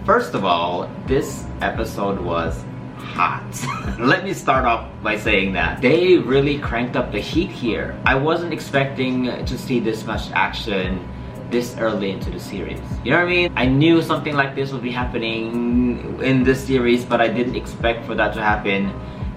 First of all, this episode was hot. Let me start off by saying that they really cranked up the heat here. I wasn't expecting to see this much action this early into the series. You know what I mean? I knew something like this would be happening in this series, but I didn't expect for that to happen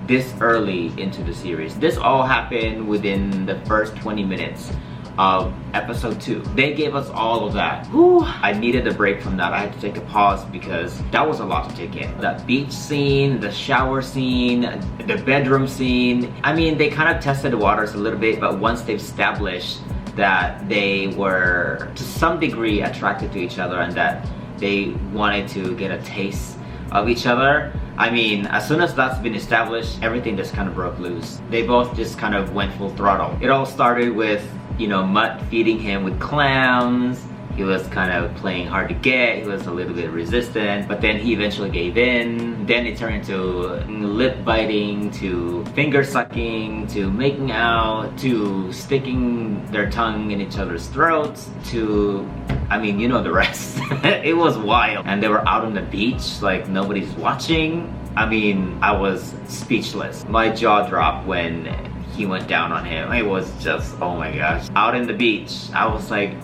this early into the series. This all happened within the first 20 minutes of episode 2. They gave us all of that. Whew, I needed a break from that. I had to take a pause because that was a lot to take in. That beach scene, the shower scene, the bedroom scene. I mean, they kind of tested the waters a little bit, but once they've established that they were to some degree attracted to each other and that they wanted to get a taste of each other, I mean, as soon as that's been established, everything just kind of broke loose. They both just kind of went full throttle. It all started with, you know, Mut feeding him with clams. He was kind of playing hard to get. He was a little bit resistant, but then he eventually gave in. Then it turned into lip biting, to finger sucking, to making out, to sticking their tongue in each other's throats, to, I mean, you know the rest. It was wild. And they were out on the beach like nobody's watching. I mean, I was speechless. My jaw dropped when he went down on him. It was just, oh my gosh. Out in the beach, I was like,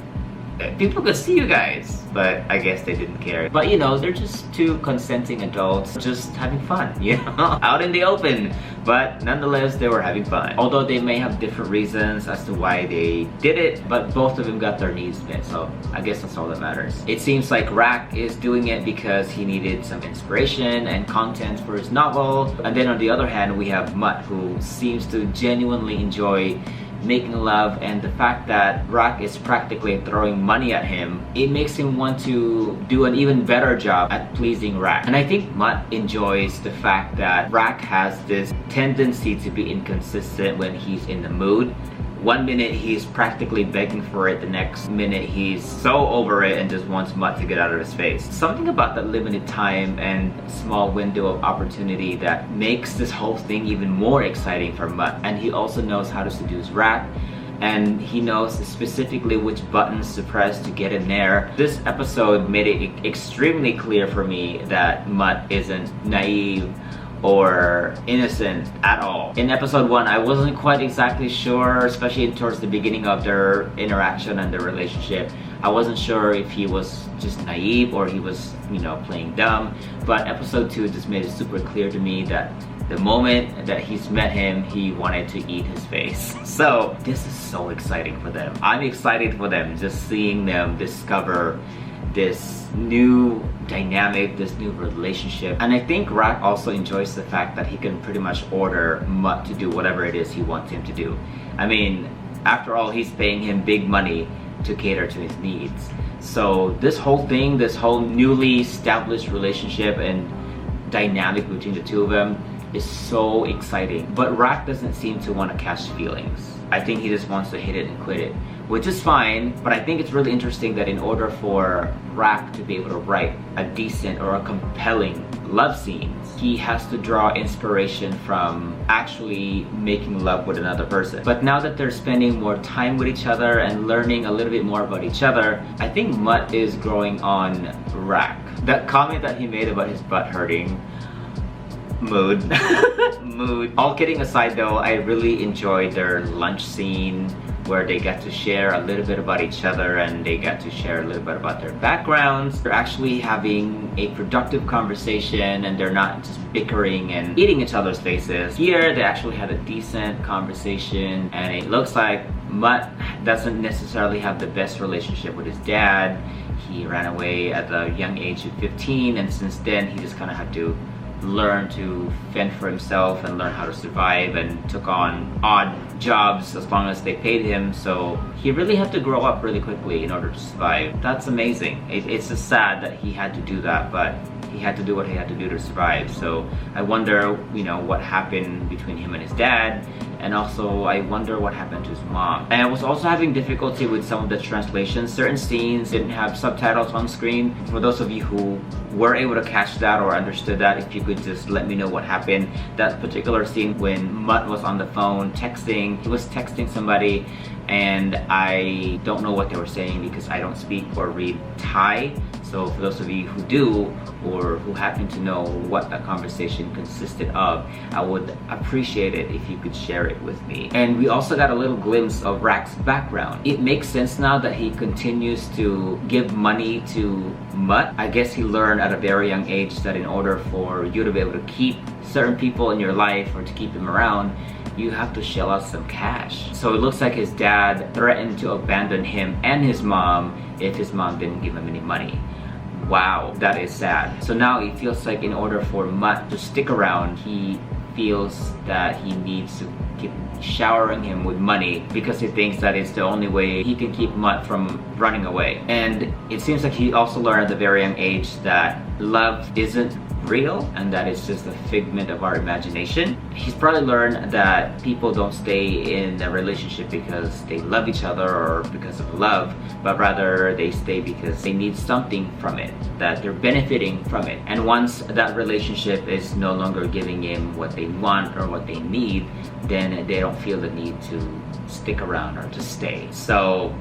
people could see you guys, but I guess they didn't care. But you know, they're just two consenting adults just having fun, you know, out in the open. But nonetheless, they were having fun. Although they may have different reasons as to why they did it, but both of them got their needs met, so I guess that's all that matters. It seems like Rak is doing it because he needed some inspiration and content for his novel. And then on the other hand, we have Mut, who seems to genuinely enjoy making love, and the fact that Rak is practically throwing money at him, it makes him want to do an even better job at pleasing Rak. And I think Mut enjoys the fact that Rak has this tendency to be inconsistent when he's in the mood. One minute he's practically begging for it, the next minute he's so over it and just wants Mut to get out of his face. Something about that limited time and small window of opportunity that makes this whole thing even more exciting for Mut. And he also knows how to seduce Rak, and he knows specifically which buttons to press to get in there. This episode made it extremely clear for me that Mut isn't naive or innocent at all. In episode 1, I wasn't quite exactly sure, especially towards the beginning of their interaction and their relationship. I wasn't sure if he was just naive or he was, you know, playing dumb. But episode 2 just made it super clear to me that the moment that he's met him, he wanted to eat his face. So this is so exciting for them. I'm excited for them, just seeing them discover this new dynamic, this new relationship. And I think Rak also enjoys the fact that he can pretty much order Mut to do whatever it is he wants him to do. I mean, after all, he's paying him big money to cater to his needs. So this whole thing, this whole newly established relationship and dynamic between the two of them is so exciting. But Rak doesn't seem to want to catch feelings. I think he just wants to hit it and quit it, which is fine. But I think it's really interesting that in order for Rak to be able to write a decent or a compelling love scenes, he has to draw inspiration from actually making love with another person. But now that they're spending more time with each other and learning a little bit more about each other, I think Mut is growing on Rak. That comment that he made about his butt hurting, mood. All kidding aside though, I really enjoyed their lunch scene where they get to share a little bit about each other and they get to share a little bit about their backgrounds. They're actually having a productive conversation and they're not just bickering and eating each other's faces. Here, they actually had a decent conversation, and it looks like Mut doesn't necessarily have the best relationship with his dad. He ran away at a young age of 15, and since then he just kind of had to learn to fend for himself and learn how to survive, and took on odd jobs as long as they paid him. So he really had to grow up really quickly in order to survive. That's amazing. It's just sad that he had to do that, but he had to do what he had to do to survive. So I wonder, you know, what happened between him and his dad, and also I wonder what happened to his mom. And I was also having difficulty with some of the translations. Certain scenes didn't have subtitles on screen. For those of you who were able to catch that or understood that, if you could just let me know what happened. That particular scene when Mut was on the phone texting, he was texting somebody, and I don't know what they were saying because I don't speak or read Thai. So for those of you who do, or who happen to know what that conversation consisted of, I would appreciate it if you could share it with me. And we also got a little glimpse of Rak's background. It makes sense now that he continues to give money to Mut. I guess he learned at a very young age that in order for you to be able to keep certain people in your life or to keep them around, you have to shell out some cash. So it looks like his dad threatened to abandon him and his mom if his mom didn't give him any money. Wow, that is sad. So now it feels like in order for Mut to stick around, he feels that he needs to keep showering him with money because he thinks that it's the only way he can keep Mut from running away. And it seems like he also learned at a very young age that love isn't real and that it's just a figment of our imagination. He's probably learned that people don't stay in a relationship because they love each other or because of love, but rather they stay because they need something from it, that they're benefiting from it. And once that relationship is no longer giving him what they want or what they need, then they don't feel the need to stick around or to stay. So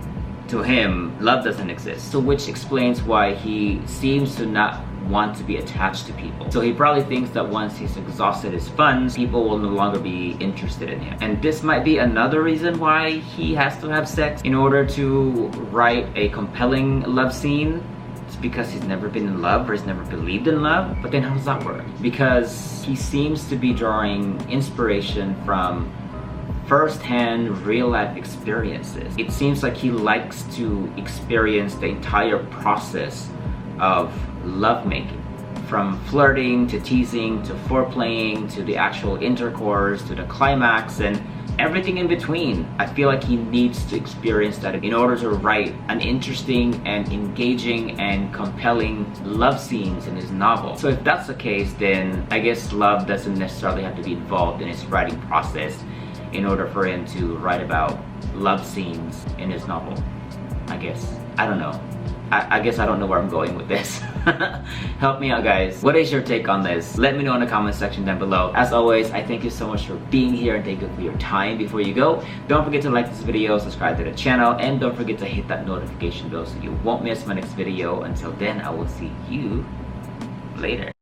to him, love doesn't exist. So which explains why he seems to not want to be attached to people. So he probably thinks that once he's exhausted his funds, people will no longer be interested in him. And this might be another reason why he has to have sex in order to write a compelling love scene. It's because he's never been in love or he's never believed in love. But then how does that work? Because he seems to be drawing inspiration from first-hand real-life experiences. It seems like he likes to experience the entire process of lovemaking, from flirting to teasing to foreplaying to the actual intercourse to the climax and everything in between. I feel like he needs to experience that in order to write an interesting and engaging and compelling love scenes in his novel. So if that's the case, then I guess love doesn't necessarily have to be involved in his writing process in order for him to write about love scenes in his novel. I guess. I don't know. I guess I don't know where I'm going with this. Help me out, guys. What is your take on this? Let me know in the comment section down below. As always, I thank you so much for being here and thank you for your time. Before you go, don't forget to like this video, subscribe to the channel, and don't forget to hit that notification bell so you won't miss my next video. Until then, I will see you later.